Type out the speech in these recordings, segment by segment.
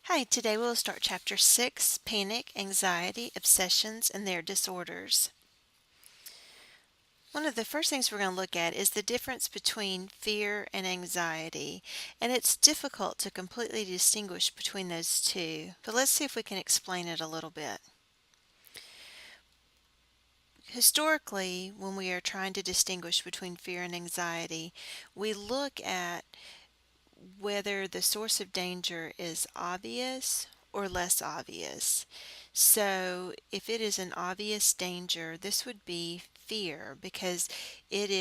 Hi, today we'll start Chapter 6, Panic, Anxiety, Obsessions, and Their Disorders. One of the first things we're going to look at is the difference between fear and anxiety, and it's difficult to completely distinguish between those two, but let's see if we can explain it a little bit. Historically, when we are trying to distinguish between fear and anxiety, we look at whether the source of danger is obvious or less obvious. So if it is an obvious danger, this would be fear because it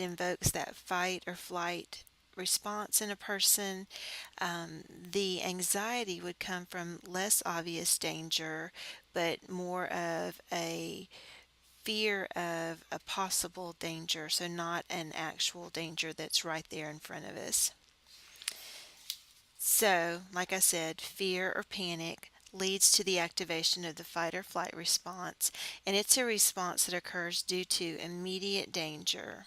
invokes that fight or flight response in a person. The anxiety would come from less obvious danger, but more of a fear of a possible danger, so not an actual danger that's right there in front of us. So, like I said, fear or panic leads to the activation of the fight or flight response, and it's a response that occurs due to immediate danger.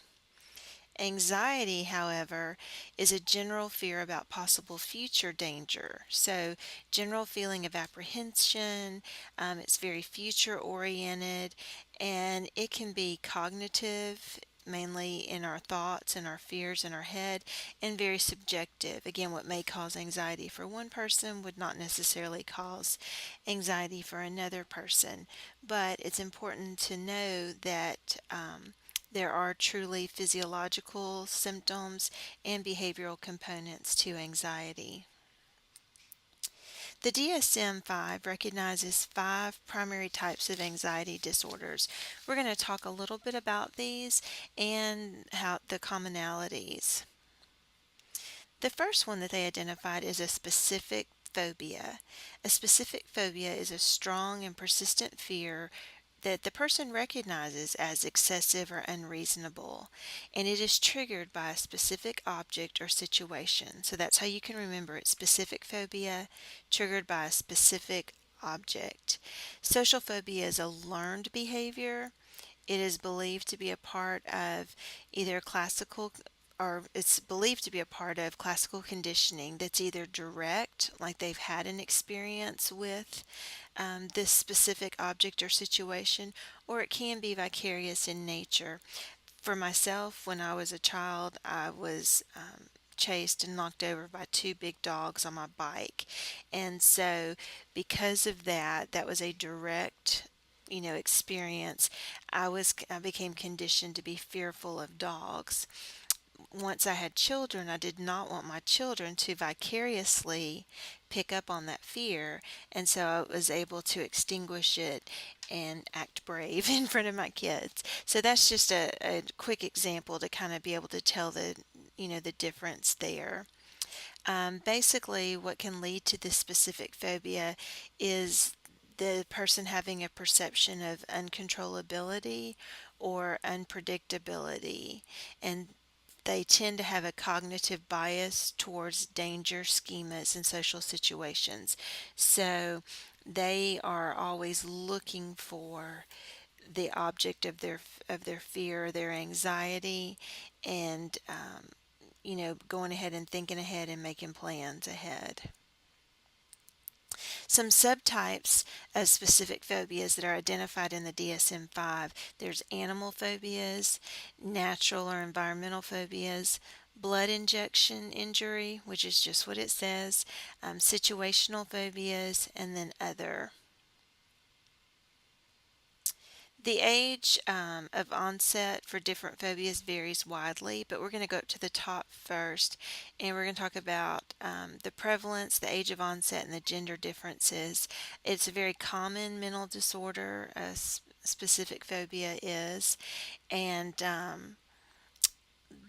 Anxiety, however, is a general fear about possible future danger. So, general feeling of apprehension, it's very future oriented, and it can be cognitive, mainly in our thoughts and our fears in our head, and very subjective. Again, what may cause anxiety for one person would not necessarily cause anxiety for another person. But it's important to know that there are truly physiological symptoms and behavioral components to anxiety. The DSM-5 recognizes 5 primary types of anxiety disorders. We're going to talk a little bit about these and how the commonalities. The first one that they identified is a specific phobia. A specific phobia is a strong and persistent fear that the person recognizes as excessive or unreasonable, and it is triggered by a specific object or situation. So that's how you can remember it: specific phobia triggered by a specific object. Social phobia is a learned behavior. It is believed to be a part of either classical or it's believed to be a part of classical conditioning that's either direct, like they've had an experience with this specific object or situation, or it can be vicarious in nature. For myself, when I was a child, I was chased and knocked over by 2 big dogs on my bike. And so, because of that, that was a direct experience. I became conditioned to be fearful of dogs. Once I had children, I did not want my children to vicariously pick up on that fear, and so I was able to extinguish it and act brave in front of my kids. So that's just a quick example to kind of be able to tell the difference there. Basically, what can lead to this specific phobia is the person having a perception of uncontrollability or unpredictability, and they tend to have a cognitive bias towards danger schemas in social situations. So they are always looking for the object of their fear, their anxiety, and going ahead and thinking ahead and making plans ahead. Some subtypes of specific phobias that are identified in the DSM-5: there's animal phobias, natural or environmental phobias, blood injection injury, which is just what it says, situational phobias, and then other. The age of onset for different phobias varies widely, but we're going to go up to the top first, and we're going to talk about the prevalence, the age of onset, and the gender differences. It's a very common mental disorder, a specific phobia is, and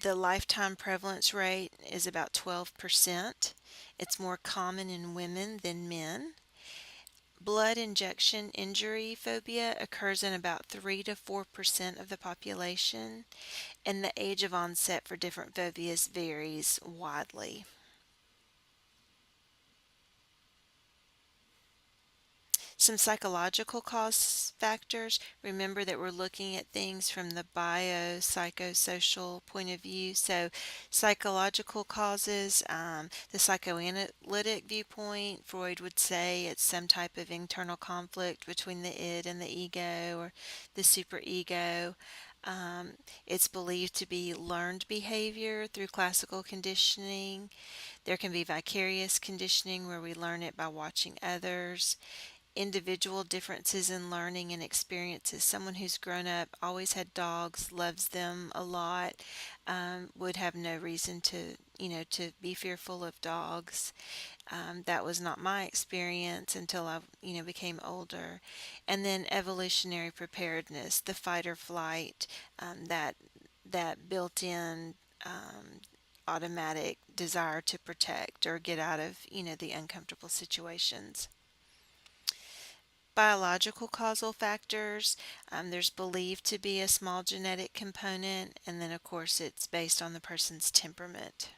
the lifetime prevalence rate is about 12%. It's more common in women than men. Blood injection injury phobia occurs in about 3 to 4% of the population, and the age of onset for different phobias varies widely. Some psychological cause factors. Remember that we're looking at things from the biopsychosocial point of view. So, psychological causes, the psychoanalytic viewpoint, Freud would say it's some type of internal conflict between the id and the ego or the superego. It's believed to be learned behavior through classical conditioning. There can be vicarious conditioning where we learn it by watching others. Individual differences in learning and experiences. Someone who's grown up, always had dogs, loves them a lot, would have no reason to be fearful of dogs. That was not my experience until I became older. And then evolutionary preparedness, the fight or flight, that built-in automatic desire to protect or get out of the uncomfortable situations. Biological causal factors, there's believed to be a small genetic component, and then of course it's based on the person's temperament.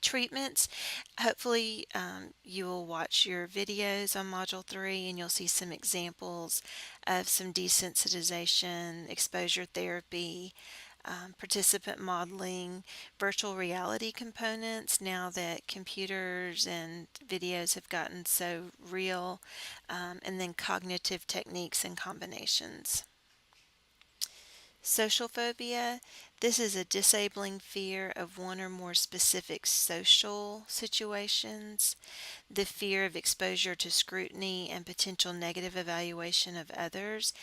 Treatments, hopefully you will watch your videos on Module 3 and you'll see some examples of some desensitization, exposure therapy, participant modeling, virtual reality components now that computers and videos have gotten so real, and then cognitive techniques and combinations. Social phobia, this is a disabling fear of one or more specific social situations, the fear of exposure to scrutiny and potential negative evaluation of others,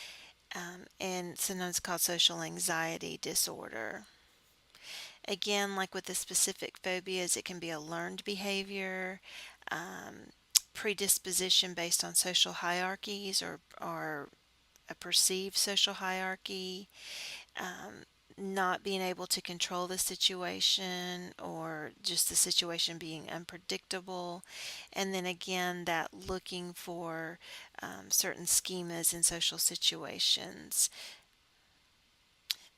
and sometimes called social anxiety disorder. Again, like with the specific phobias, it can be a learned behavior, predisposition based on social hierarchies or a perceived social hierarchy, not being able to control the situation or just the situation being unpredictable. And then again, that looking for certain schemas in social situations.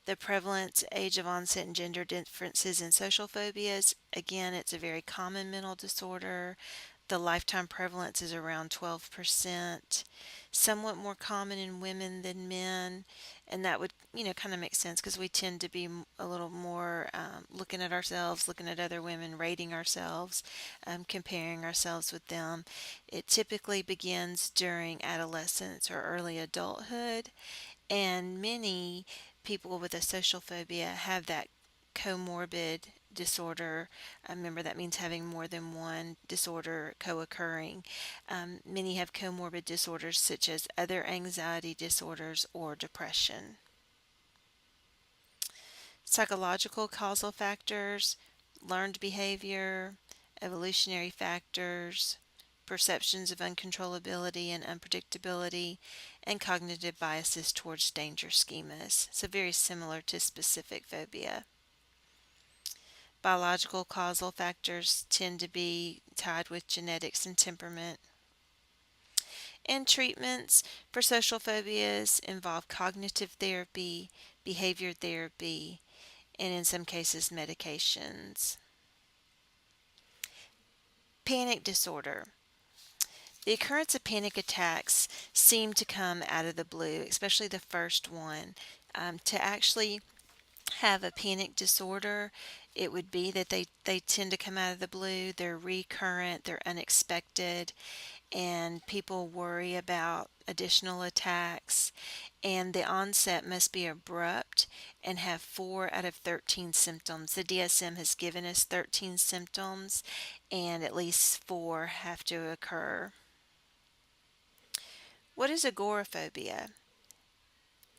The prevalence, age of onset, and gender differences in social phobias. Again, it's a very common mental disorder. The lifetime prevalence is around 12%, somewhat more common in women than men. And that would kind of make sense because we tend to be a little more looking at ourselves, looking at other women, rating ourselves, comparing ourselves with them. It typically begins during adolescence or early adulthood, and many people with a social phobia have that comorbid disorder. Remember, that means having more than one disorder co-occurring. Many have comorbid disorders such as other anxiety disorders or depression. Psychological causal factors, learned behavior, evolutionary factors, perceptions of uncontrollability and unpredictability, and cognitive biases towards danger schemas. So very similar to specific phobia. Biological causal factors tend to be tied with genetics and temperament. And treatments for social phobias involve cognitive therapy, behavior therapy, and in some cases medications. Panic disorder. The occurrence of panic attacks seem to come out of the blue, especially the first one. To actually have a panic disorder, it would be that they tend to come out of the blue, they're recurrent, they're unexpected, and people worry about additional attacks. And the onset must be abrupt and have 4 out of 13 symptoms. The DSM has given us 13 symptoms, and at least 4 have to occur. What is agoraphobia?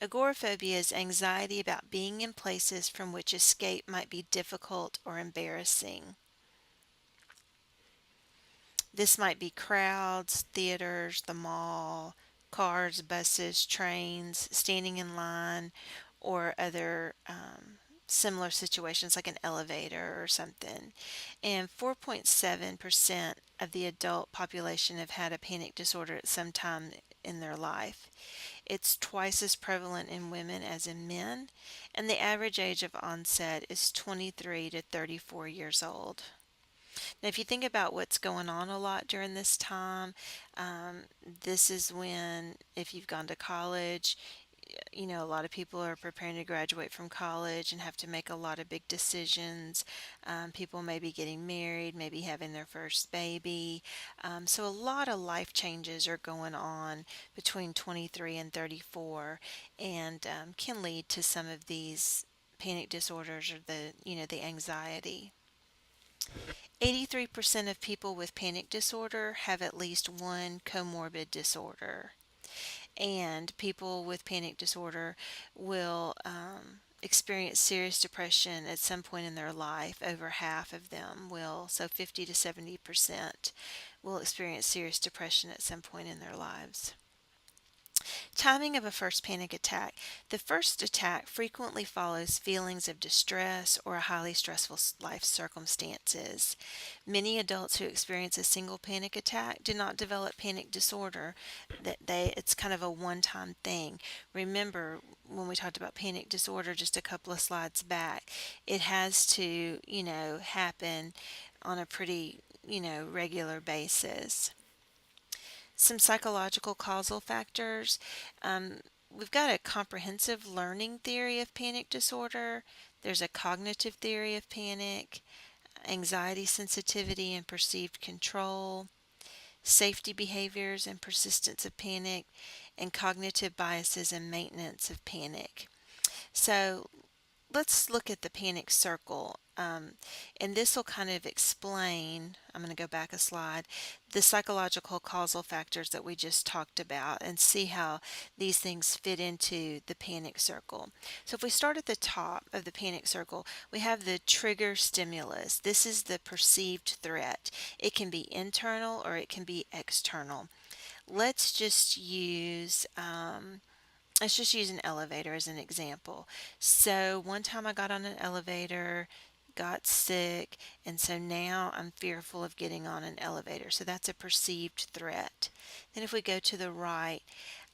Agoraphobia is anxiety about being in places from which escape might be difficult or embarrassing. This might be crowds, theaters, the mall, cars, buses, trains, standing in line, or other similar situations like an elevator or something. And 4.7% of the adult population have had a panic disorder at some time in their life. It's twice as prevalent in women as in men, and the average age of onset is 23 to 34 years old. Now, if you think about what's going on a lot during this time, um, this is when, if you've gone to college, a lot of people are preparing to graduate from college and have to make a lot of big decisions. People may be getting married, maybe having their first baby. So a lot of life changes are going on between 23 and 34, and can lead to some of these panic disorders or the anxiety. 83% of people with panic disorder have at least one comorbid disorder. And people with panic disorder will experience serious depression at some point in their life. Over half of them will, so 50 to 70% will experience serious depression at some point in their lives. Timing of a first panic attack. The first attack frequently follows feelings of distress or a highly stressful life circumstances. Many adults who experience a single panic attack do not develop panic disorder. It's kind of a one-time thing. Remember when we talked about panic disorder just a couple of slides back, it has to, happen on a pretty, regular basis. Some psychological causal factors. Um, we've got a comprehensive learning theory of panic disorder. There's a cognitive theory of panic, anxiety sensitivity and perceived control, safety behaviors and persistence of panic, and cognitive biases and maintenance of panic. So let's look at the panic circle. And this will kind of explain, I'm going to go back a slide, the psychological causal factors that we just talked about and see how these things fit into the panic circle. So if we start at the top of the panic circle, we have the trigger stimulus. This is the perceived threat. It can be internal or it can be external. Let's just use Let's just use an elevator as an example. So one time I got on an elevator, got sick, and so now I'm fearful of getting on an elevator. So that's a perceived threat. Then if we go to the right,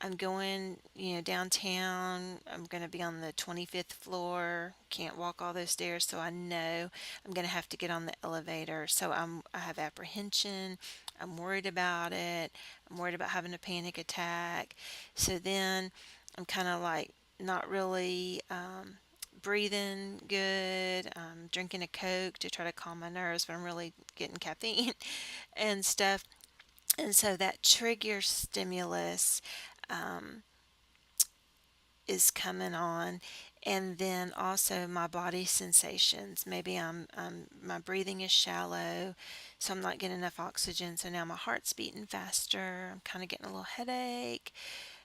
I'm going, downtown. I'm going to be on the 25th floor. Can't walk all those stairs, so I know I'm going to have to get on the elevator. So I have apprehension. I'm worried about it. I'm worried about having a panic attack. So then I'm kind of like not really breathing good. I'm drinking a Coke to try to calm my nerves, but I'm really getting caffeine and stuff. And so that trigger stimulus um, is coming on. And then also my body sensations. Maybe my breathing is shallow, so I'm not getting enough oxygen. So now my heart's beating faster. I'm kind of getting a little headache.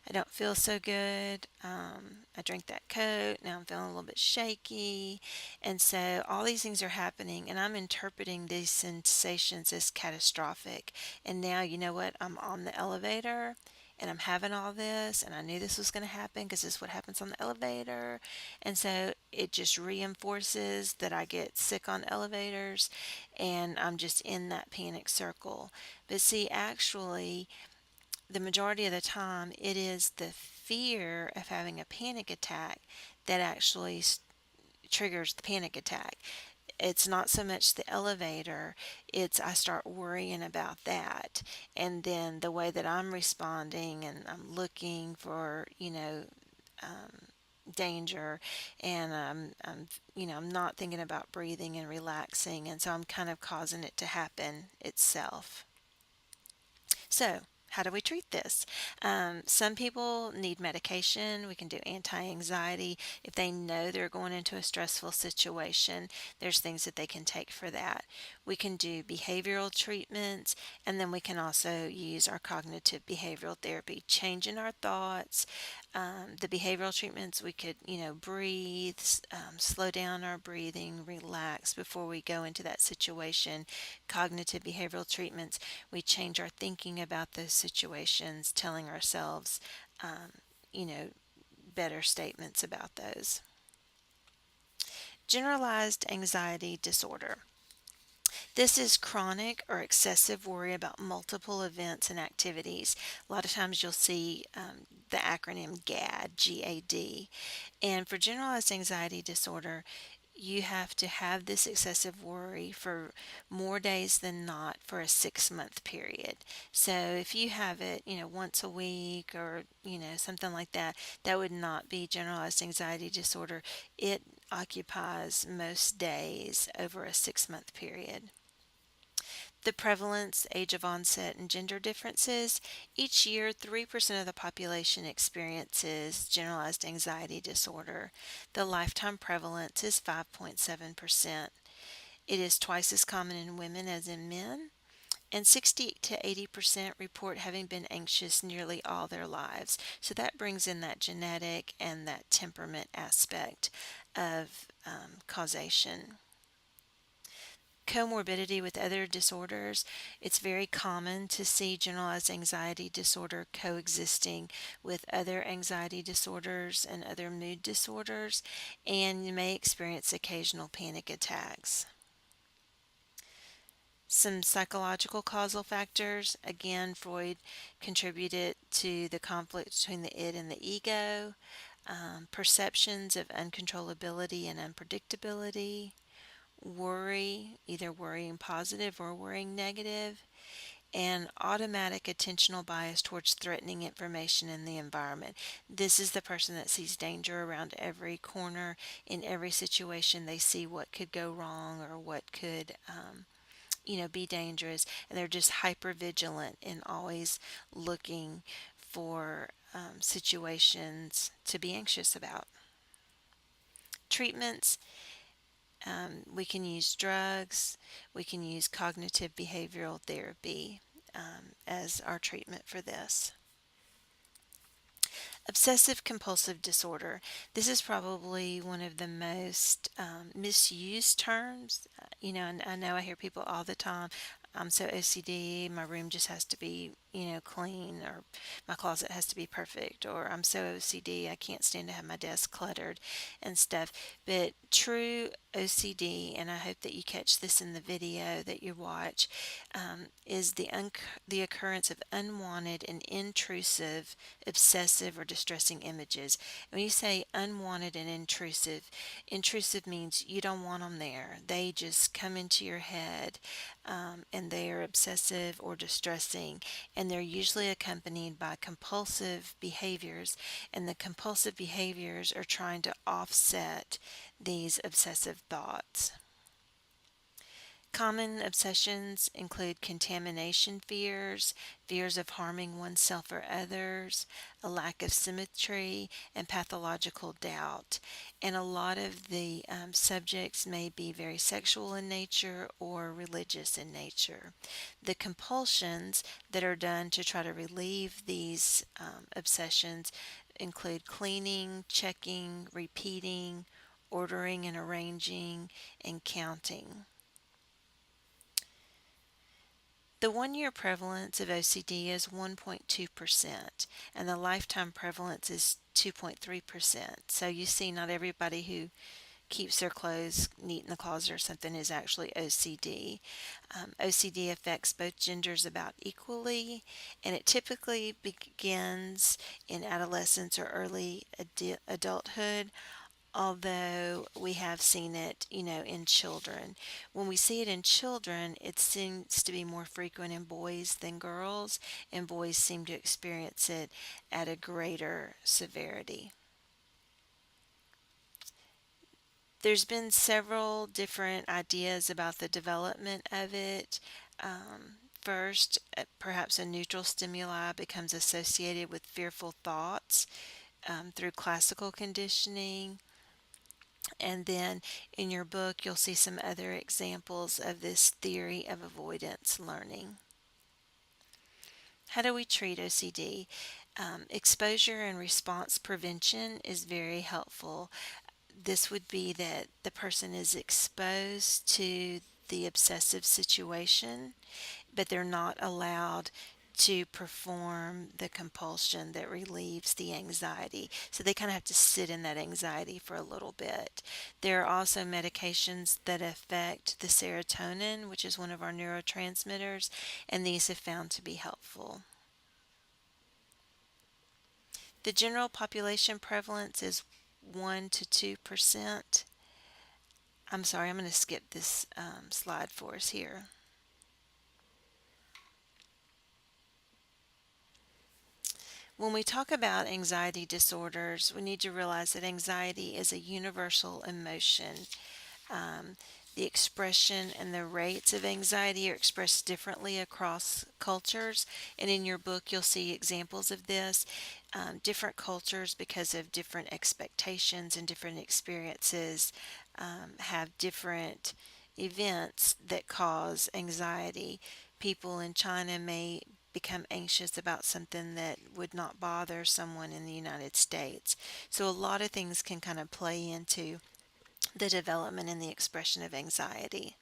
I don't feel so good. I drank that Coke. Now I'm feeling a little bit shaky. And so all these things are happening, and I'm interpreting these sensations as catastrophic. And now, you know what? I'm on the elevator and I'm having all this, and I knew this was going to happen because this is what happens on the elevator. And so it just reinforces that I get sick on elevators, and I'm just in that panic circle. But see, actually, the majority of the time, it is the fear of having a panic attack that actually triggers the panic attack. It's not so much the elevator, it's I start worrying about that. And then the way that I'm responding, and I'm looking for, danger, and I'm not thinking about breathing and relaxing, and so I'm kind of causing it to happen itself. So, how do we treat this? Some people need medication. We can do anti anxiety. If they know they're going into a stressful situation, there's things that they can take for that. We can do behavioral treatments, and then we can also use our cognitive behavioral therapy, changing our thoughts. The behavioral treatments, we could, breathe, slow down our breathing, relax before we go into that situation. Cognitive behavioral treatments, we change our thinking about those situations, telling ourselves, um, you know, better statements about those. Generalized anxiety disorder. This is chronic or excessive worry about multiple events and activities. A lot of times you'll see the acronym GAD, GAD. And for generalized anxiety disorder, you have to have this excessive worry for more days than not for a 6 month period. So if you have it, once a week or, something like that, that would not be generalized anxiety disorder. It occupies most days over a 6 month period. The prevalence, age of onset, and gender differences. Each year, 3% of the population experiences generalized anxiety disorder. The lifetime prevalence is 5.7%. It is twice as common in women as in men, and 60 to 80% report having been anxious nearly all their lives. So that brings in that genetic and that temperament aspect of causation. Comorbidity with other disorders. It's very common to see generalized anxiety disorder coexisting with other anxiety disorders and other mood disorders, and you may experience occasional panic attacks. Some psychological causal factors. Again, Freud contributed to the conflict between the id and the ego, perceptions of uncontrollability and unpredictability, worry, either worrying positive or worrying negative, and automatic attentional bias towards threatening information in the environment. This is the person that sees danger around every corner. In every situation, they see what could go wrong or what could, be dangerous, and they're just hyper vigilant and always looking for situations to be anxious about. Treatments. We can use drugs, we can use cognitive behavioral therapy as our treatment for this. Obsessive-compulsive disorder. This is probably one of the most misused terms. And I know I hear people all the time, I'm so OCD, my room just has to be, clean, or my closet has to be perfect, or I'm so OCD, I can't stand to have my desk cluttered and stuff. But true OCD, and I hope that you catch this in the video that you watch, is the occurrence of unwanted and intrusive, obsessive, or distressing images. When you say unwanted and intrusive, intrusive means you don't want them there. They just come into your head, and they are obsessive or distressing, and they're usually accompanied by compulsive behaviors, and the compulsive behaviors are trying to offset these obsessive thoughts. Common obsessions include contamination fears, fears of harming oneself or others, a lack of symmetry, and pathological doubt. And a lot of the subjects may be very sexual in nature or religious in nature. The compulsions that are done to try to relieve these obsessions include cleaning, checking, repeating, ordering and arranging, and counting. The 1 year prevalence of OCD is 1.2%, and the lifetime prevalence is 2.3%. So you see, not everybody who keeps their clothes neat in the closet or something is actually OCD. OCD affects both genders about equally, and it typically begins in adolescence or early adulthood, although we have seen it, in children. When we see it in children, it seems to be more frequent in boys than girls, and boys seem to experience it at a greater severity. There's been several different ideas about the development of it. First, perhaps a neutral stimuli becomes associated with fearful thoughts through classical conditioning. And then in your book, you'll see some other examples of this theory of avoidance learning. How do we treat OCD? Exposure and response prevention is very helpful. This would be that the person is exposed to the obsessive situation, but they're not allowed to perform the compulsion that relieves the anxiety. So they kind of have to sit in that anxiety for a little bit. There are also medications that affect the serotonin, which is one of our neurotransmitters, and these have found to be helpful. The general population prevalence is 1 to 2%. I'm sorry, I'm going to skip this slide for us here. When we talk about anxiety disorders, we need to realize that anxiety is a universal emotion. Um, the expression and the rates of anxiety are expressed differently across cultures, and in your book, you'll see examples of this. Different cultures, because of different expectations and different experiences, have different events that cause anxiety. People in China may become anxious about something that would not bother someone in the United States. So, a lot of things can kind of play into the development and the expression of anxiety.